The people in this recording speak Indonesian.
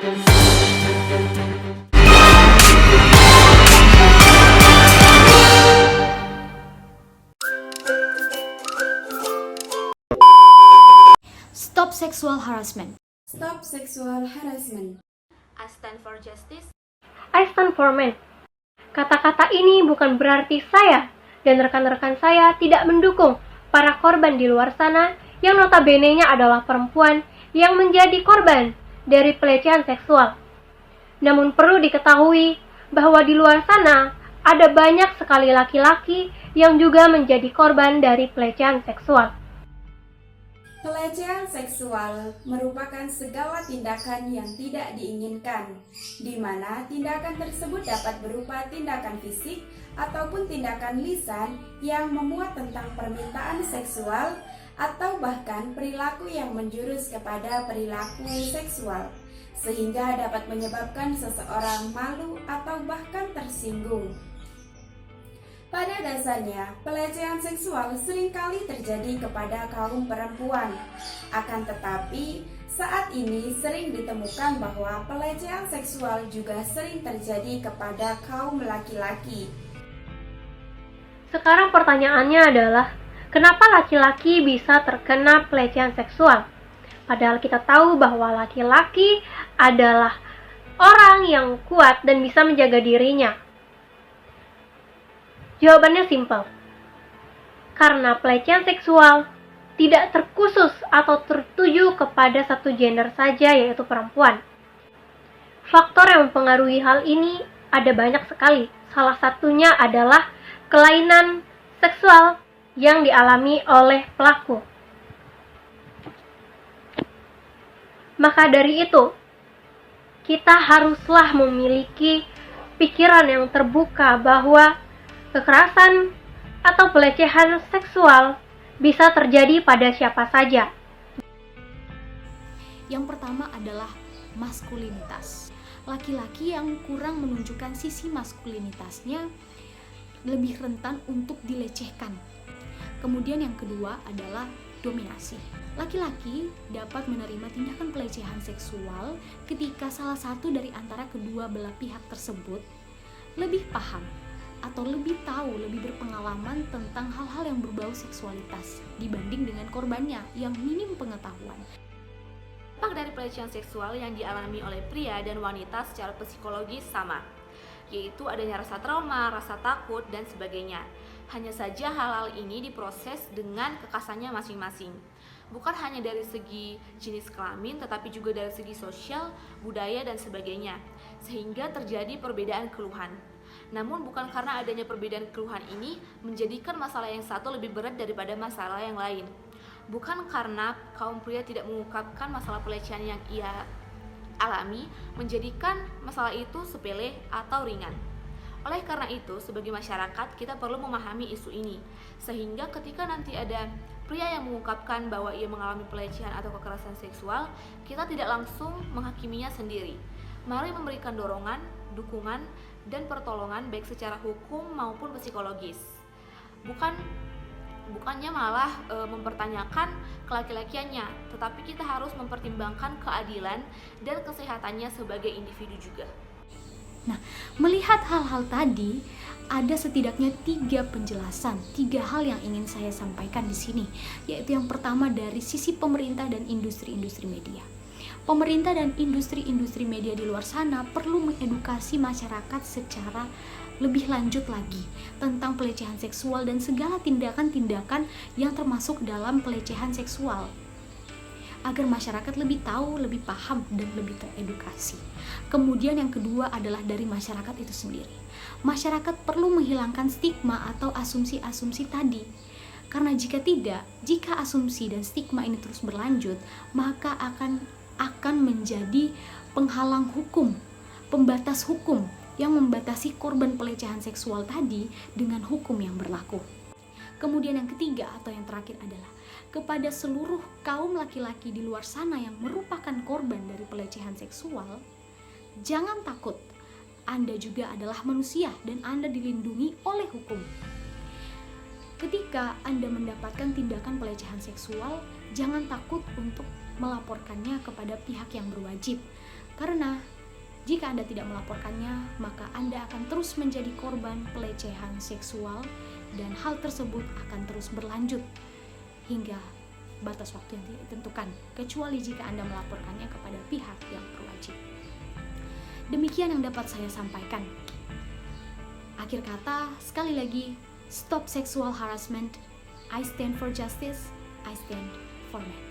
Stop sexual harassment. Stop sexual harassment. I stand for justice. I stand for men. Kata-kata ini bukan berarti saya dan rekan-rekan saya tidak mendukung para korban di luar sana yang notabene-nya adalah perempuan yang menjadi korban dari pelecehan seksual. Namun perlu diketahui bahwa di luar sana ada banyak sekali laki-laki yang juga menjadi korban dari pelecehan seksual. Pelecehan seksual merupakan segala tindakan yang tidak diinginkan, di mana tindakan tersebut dapat berupa tindakan fisik ataupun tindakan lisan yang memuat tentang permintaan seksual atau bahkan perilaku yang menjurus kepada perilaku seksual, sehingga dapat menyebabkan seseorang malu atau bahkan tersinggung. Pada dasarnya, pelecehan seksual seringkali terjadi kepada kaum perempuan. Akan tetapi, saat ini sering ditemukan bahwa pelecehan seksual juga sering terjadi kepada kaum laki-laki. Sekarang pertanyaannya adalah, kenapa laki-laki bisa terkena pelecehan seksual? Padahal kita tahu bahwa laki-laki adalah orang yang kuat dan bisa menjaga dirinya. Jawabannya simpel. Karena pelecehan seksual tidak terkhusus atau tertuju kepada satu gender saja, yaitu perempuan. Faktor yang mempengaruhi hal ini ada banyak sekali. Salah satunya adalah kelainan seksual yang dialami oleh pelaku. Maka dari itu, kita haruslah memiliki pikiran yang terbuka bahwa kekerasan atau pelecehan seksual bisa terjadi pada siapa saja. Yang pertama adalah maskulinitas. Laki-laki yang kurang menunjukkan sisi maskulinitasnya lebih rentan untuk dilecehkan. Kemudian yang kedua adalah dominasi. Laki-laki dapat menerima tindakan pelecehan seksual ketika salah satu dari antara kedua belah pihak tersebut lebih paham atau lebih tahu, lebih berpengalaman tentang hal-hal yang berbau seksualitas dibanding dengan korbannya yang minim pengetahuan. Dampak dari pelecehan seksual yang dialami oleh pria dan wanita secara psikologis sama, yaitu adanya rasa trauma, rasa takut, dan sebagainya. Hanya saja hal-hal ini diproses dengan kekasannya masing-masing. Bukan hanya dari segi jenis kelamin, tetapi juga dari segi sosial, budaya, dan sebagainya, sehingga terjadi perbedaan keluhan. Namun bukan karena adanya perbedaan keluhan ini menjadikan masalah yang satu lebih berat daripada masalah yang lain. Bukan karena kaum pria tidak mengungkapkan masalah pelecehan yang ia alami menjadikan masalah itu sepele atau ringan. Oleh karena itu, sebagai masyarakat kita perlu memahami isu ini, sehingga ketika nanti ada pria yang mengungkapkan bahwa ia mengalami pelecehan atau kekerasan seksual, kita tidak langsung menghakiminya sendiri. Mari memberikan dorongan, dukungan, dan pertolongan baik secara hukum maupun psikologis. Bukannya malah mempertanyakan kelaki-lakiannya, tetapi kita harus mempertimbangkan keadilan dan kesehatannya sebagai individu juga. Nah, melihat hal-hal tadi, ada setidaknya 3 penjelasan, 3 hal yang ingin saya sampaikan di sini, yaitu yang pertama dari sisi pemerintah dan industri-industri media. Pemerintah dan industri-industri media di luar sana perlu mengedukasi masyarakat secara lebih lanjut lagi tentang pelecehan seksual dan segala tindakan-tindakan yang termasuk dalam pelecehan seksual, agar masyarakat lebih tahu, lebih paham, dan lebih teredukasi. Kemudian yang kedua adalah dari masyarakat itu sendiri. Masyarakat perlu menghilangkan stigma atau asumsi-asumsi tadi. Karena jika asumsi dan stigma ini terus berlanjut, maka akan menjadi penghalang hukum, pembatas hukum yang membatasi korban pelecehan seksual tadi dengan hukum yang berlaku. Kemudian yang ketiga atau yang terakhir adalah kepada seluruh kaum laki-laki di luar sana yang merupakan korban dari pelecehan seksual, jangan takut. Anda juga adalah manusia dan Anda dilindungi oleh hukum. Ketika Anda mendapatkan tindakan pelecehan seksual, jangan takut untuk melaporkannya kepada pihak yang berwajib. Karena jika Anda tidak melaporkannya, maka Anda akan terus menjadi korban pelecehan seksual dan hal tersebut akan terus berlanjut hingga batas waktu yang tidak ditentukan, kecuali jika Anda melaporkannya kepada pihak yang berwajib. Demikian yang dapat saya sampaikan. Akhir kata, sekali lagi, stop sexual harassment. I stand for justice. I stand for men.